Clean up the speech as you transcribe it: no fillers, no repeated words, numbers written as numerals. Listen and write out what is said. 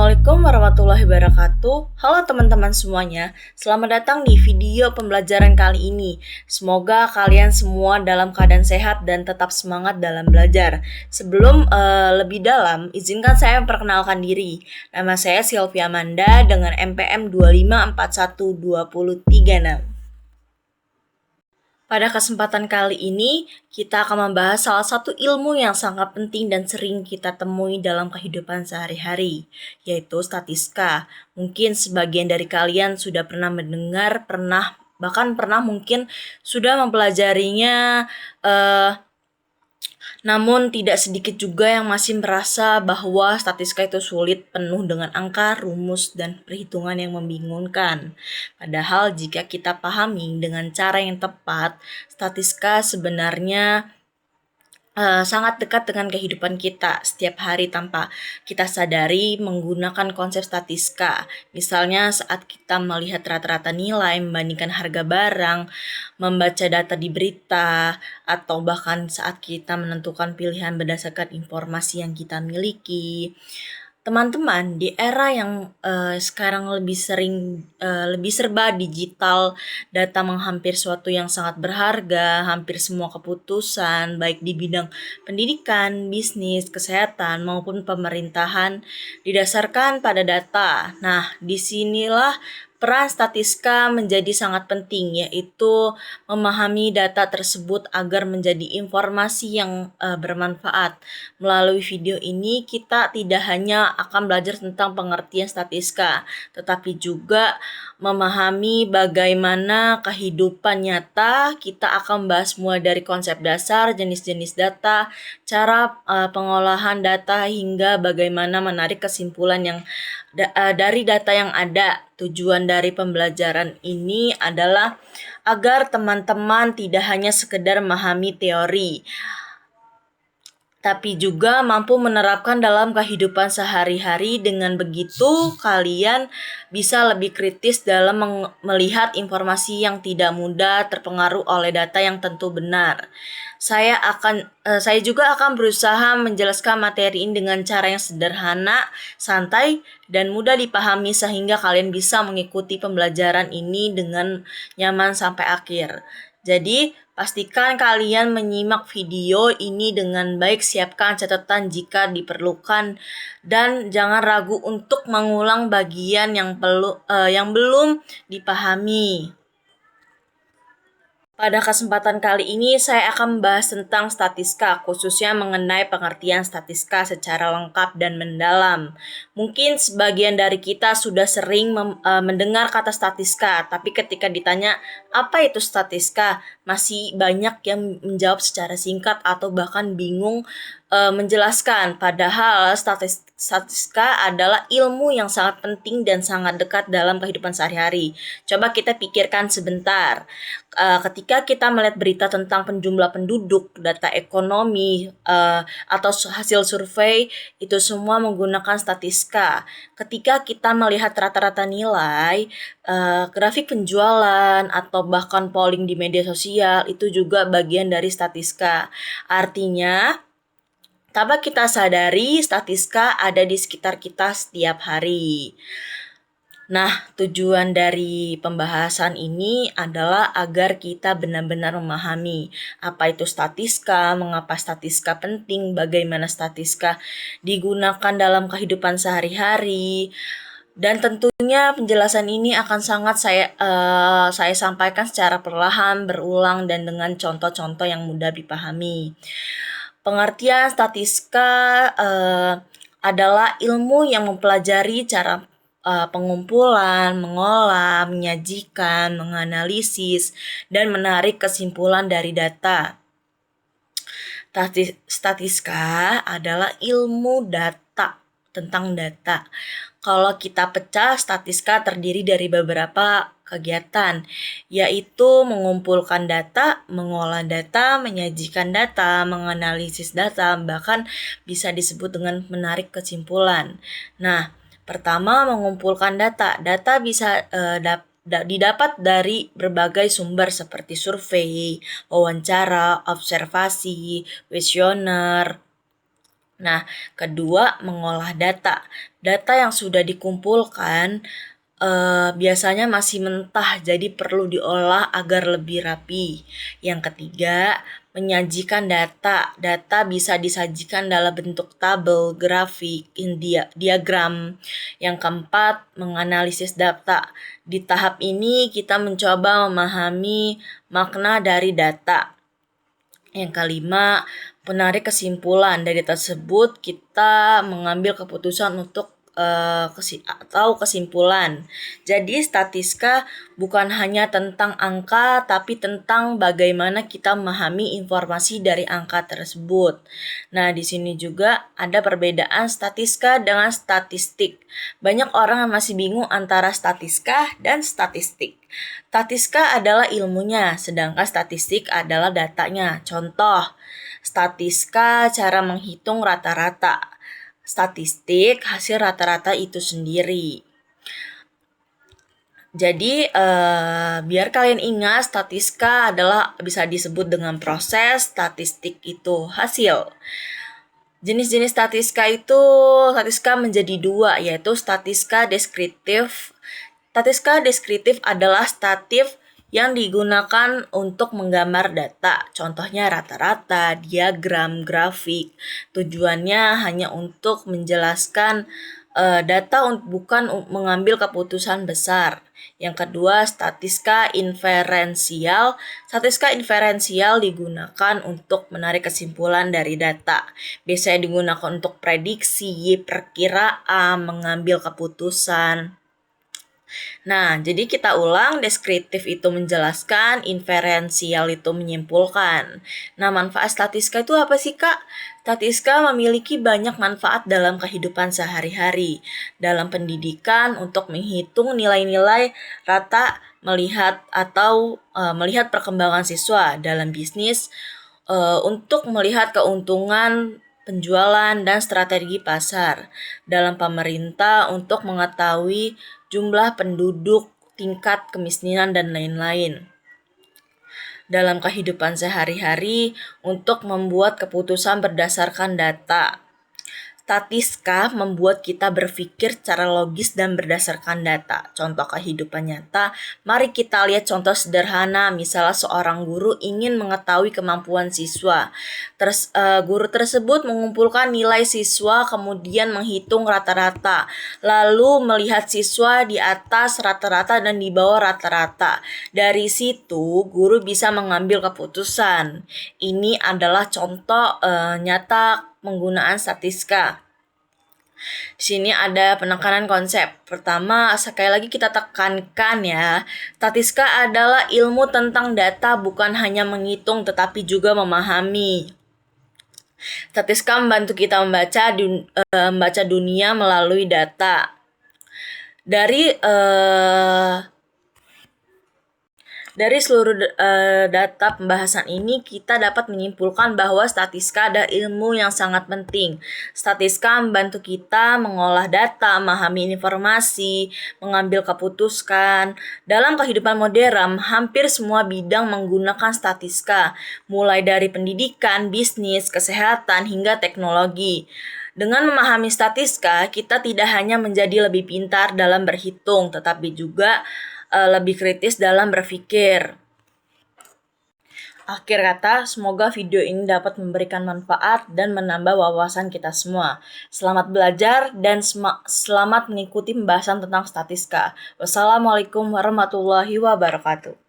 Assalamualaikum warahmatullahi wabarakatuh. Halo teman-teman semuanya, selamat datang di video pembelajaran kali ini. Semoga kalian semua dalam keadaan sehat dan tetap semangat dalam belajar. Sebelum lebih dalam, izinkan saya memperkenalkan diri. Nama saya Sylvia Amanda dengan NPM 2541236. Pada kesempatan kali ini, kita akan membahas salah satu ilmu yang sangat penting dan sering kita temui dalam kehidupan sehari-hari, yaitu statistika. Mungkin sebagian dari kalian sudah pernah mendengar, bahkan pernah mungkin sudah mempelajarinya, namun tidak sedikit juga yang masih merasa bahwa statistika itu sulit, penuh dengan angka, rumus, dan perhitungan yang membingungkan. Padahal jika kita pahami dengan cara yang tepat, statistika sebenarnya sangat dekat dengan kehidupan kita setiap hari tanpa kita sadari menggunakan konsep statistika. Misalnya saat kita melihat rata-rata nilai, membandingkan harga barang, membaca data di berita, atau bahkan saat kita menentukan pilihan berdasarkan informasi yang kita miliki. Teman-teman, di era yang sekarang lebih serba digital, data menghampir suatu yang sangat berharga, hampir semua keputusan, baik di bidang pendidikan, bisnis, kesehatan, maupun pemerintahan, didasarkan pada data. Nah, disinilah peran statistika menjadi sangat penting, yaitu memahami data tersebut agar menjadi informasi yang bermanfaat. Melalui video ini, kita tidak hanya akan belajar tentang pengertian statistika, tetapi juga memahami bagaimana kehidupan nyata. Kita akan bahas mulai dari konsep dasar, jenis-jenis data, cara pengolahan data, hingga bagaimana menarik kesimpulan yang dari data yang ada. Tujuan dari pembelajaran ini adalah agar teman-teman tidak hanya sekedar memahami teori, tapi juga mampu menerapkan dalam kehidupan sehari-hari. Dengan begitu, kalian bisa lebih kritis dalam melihat informasi yang tidak mudah terpengaruh oleh data yang tentu benar. Saya juga akan berusaha menjelaskan materi ini dengan cara yang sederhana, santai, dan mudah dipahami sehingga kalian bisa mengikuti pembelajaran ini dengan nyaman sampai akhir. Jadi, pastikan kalian menyimak video ini dengan baik, siapkan catatan jika diperlukan, dan jangan ragu untuk mengulang bagian yang belum dipahami. Pada kesempatan kali ini, saya akan membahas tentang statistika, khususnya mengenai pengertian statistika secara lengkap dan mendalam. Mungkin sebagian dari kita sudah sering mendengar kata statistika, tapi ketika ditanya apa itu statistika, masih banyak yang menjawab secara singkat atau bahkan bingung menjelaskan. Padahal statistika adalah ilmu yang sangat penting dan sangat dekat dalam kehidupan sehari-hari. Coba kita pikirkan sebentar. Ketika kita melihat berita tentang jumlah penduduk, data ekonomi, atau hasil survei, itu semua menggunakan statistika. Ketika kita melihat rata-rata nilai, grafik penjualan, atau bahkan polling di media sosial, itu juga bagian dari statistika. Artinya, tanpa kita sadari, statistika ada di sekitar kita setiap hari. Nah, tujuan dari pembahasan ini adalah agar kita benar-benar memahami apa itu statistika, mengapa statistika penting, bagaimana statistika digunakan dalam kehidupan sehari-hari. Dan tentunya penjelasan ini akan sangat saya sampaikan secara perlahan, berulang, dan dengan contoh-contoh yang mudah dipahami. Pengertian statistika adalah ilmu yang mempelajari cara pengumpulan, mengolah, menyajikan, menganalisis, dan menarik kesimpulan dari data. Statistika adalah ilmu data, tentang data. Kalau kita pecah, statistika terdiri dari beberapa kegiatan, yaitu mengumpulkan data, mengolah data, menyajikan data, menganalisis data, bahkan bisa disebut dengan menarik kesimpulan. Nah, pertama, mengumpulkan data. Data bisa didapat dari berbagai sumber seperti survei, wawancara, observasi, kuesioner, Nah, kedua, mengolah data. Data yang sudah dikumpulkan biasanya masih mentah, jadi perlu diolah agar lebih rapi. Yang ketiga, menyajikan data. Data bisa disajikan dalam bentuk tabel, grafik, diagram. Yang keempat, menganalisis data. Di tahap ini kita mencoba memahami makna dari data. Yang kelima, menarik kesimpulan. Dari tersebut kita mengambil keputusan untuk atau kesimpulan. Jadi statistika bukan hanya tentang angka, tapi tentang bagaimana kita memahami informasi dari angka tersebut. Nah, di sini juga ada perbedaan statistika dengan statistik. Banyak orang yang masih bingung antara statistika dan statistik. Statistika adalah ilmunya, sedangkan statistik adalah datanya. Contoh, statistika cara menghitung rata-rata. Statistik hasil rata-rata itu sendiri. Jadi biar kalian ingat, statistika adalah bisa disebut dengan proses, statistik itu hasil. Jenis-jenis statistika menjadi dua, yaitu statistika deskriptif. Statistika deskriptif adalah statif yang digunakan untuk menggambar data, contohnya rata-rata, diagram, grafik. Tujuannya hanya untuk menjelaskan data, bukan mengambil keputusan besar. Yang kedua, statistika inferensial. Statistika inferensial digunakan untuk menarik kesimpulan dari data. Biasanya digunakan untuk prediksi, perkiraan, mengambil keputusan. Nah, jadi kita ulang, deskriptif itu menjelaskan, inferensial itu menyimpulkan. Nah, manfaat statistika itu apa sih, Kak? Statistika memiliki banyak manfaat dalam kehidupan sehari-hari, dalam pendidikan untuk menghitung nilai-nilai rata, melihat perkembangan siswa, dalam bisnis untuk melihat keuntungan penjualan dan strategi pasar, dalam pemerintah untuk mengetahui jumlah penduduk, tingkat kemiskinan, dan lain-lain. Dalam kehidupan sehari-hari untuk membuat keputusan berdasarkan data. Statistika membuat kita berpikir secara logis dan berdasarkan data. Contoh kehidupan nyata, mari kita lihat contoh sederhana. Misalnya seorang guru ingin mengetahui kemampuan siswa. Guru tersebut mengumpulkan nilai siswa, kemudian menghitung rata-rata. Lalu melihat siswa di atas rata-rata dan di bawah rata-rata. Dari situ, guru bisa mengambil keputusan. Ini adalah contoh nyata penggunaan statistika. Di sini ada penekanan konsep. Pertama, sekali lagi kita tekankan ya, statistika adalah ilmu tentang data, bukan hanya menghitung tetapi juga memahami. Statistika membantu kita membaca dunia melalui data. Dari seluruh data pembahasan ini, kita dapat menyimpulkan bahwa statistika adalah ilmu yang sangat penting. Statistika membantu kita mengolah data, memahami informasi, mengambil keputusan. Dalam kehidupan modern, hampir semua bidang menggunakan statistika, mulai dari pendidikan, bisnis, kesehatan, hingga teknologi. Dengan memahami statistika, kita tidak hanya menjadi lebih pintar dalam berhitung, tetapi juga lebih kritis dalam berpikir. Akhir kata, semoga video ini dapat memberikan manfaat dan menambah wawasan kita semua. Selamat belajar dan selamat mengikuti pembahasan tentang statistika. Wassalamualaikum warahmatullahi wabarakatuh.